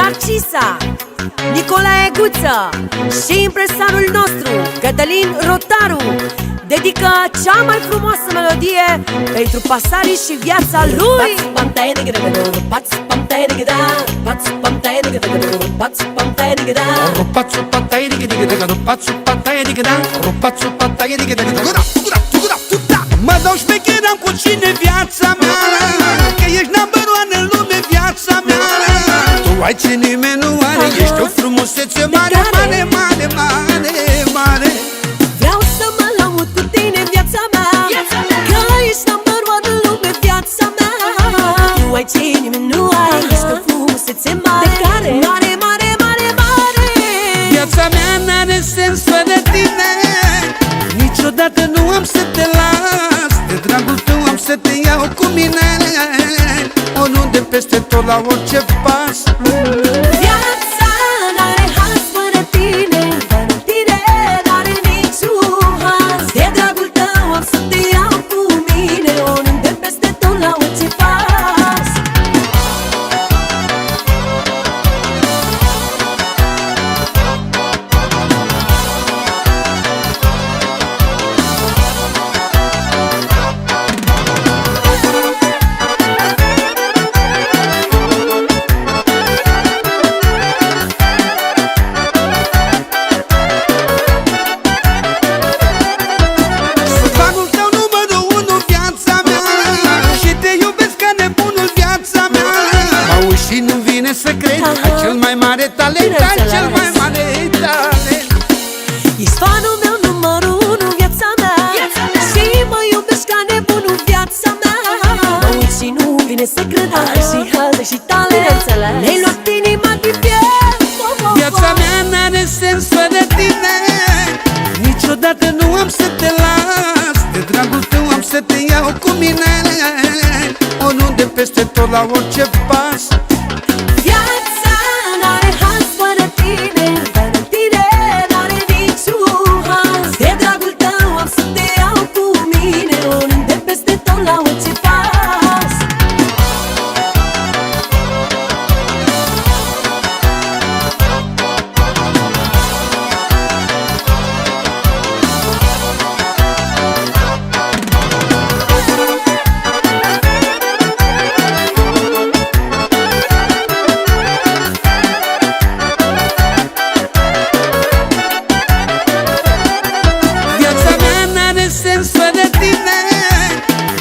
Narcisa, Nicolae Guță și impresarul nostru, Cătălin Rotaru, dedică cea mai frumoasă melodie pentru Pasari și viața lui. Mă dau șmecheram cu cine viața mea, că ești number one în lume viața mea. Tu ai ce nimeni nu are, ești o frumusețe mare, mare, mare, mare, mare. Vreau să mă laud cu tine viața mea, că ești number one în lume viața mea. Tu ai ce nimeni nu are, ești o frumusețe mare, mare, mare, mare, mare. Viața mea n-are sens fără tine, niciodată nu am să te las. De dragul tău am să te iau cu mine, oriunde, peste tot, la orice pas. Viața n-are has fără tine, fără tine n-are niciun has. De dragul tău am să te iau cu mine, oriunde, peste tot, la orice pas. Și nu-mi vine să cred, ai cel mai mare talent, ai cel mai mare talent. Ești fanul meu numărul unu, viața mea, și mă iubești ca nebunul, viața mea. Mă uit și nu-mi vine să cred, ai și haze și talent, ne-ai luat inima din piele. Viața mea n-are sens fără tine, niciodată nu am să te las. De dragul tău am să te iau cu mine, oriunde, peste tot, la orice pas. Viața n-are has fără tine, fără tine n-are niciun has. De dragul tău am să te iau cu mine, oriunde, peste tot, la orice pas.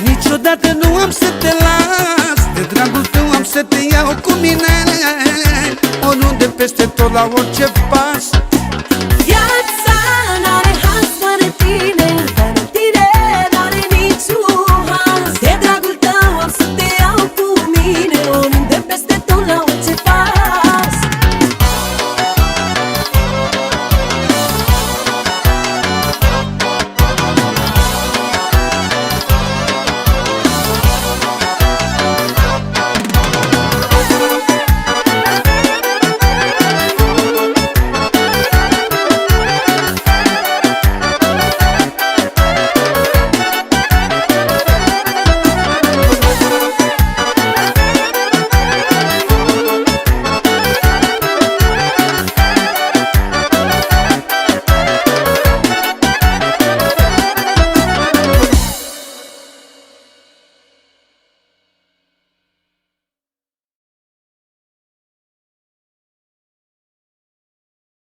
Niciodată nu am să te las. De dragul tău am să te iau cu mine, oriunde, peste tot, la orice pas.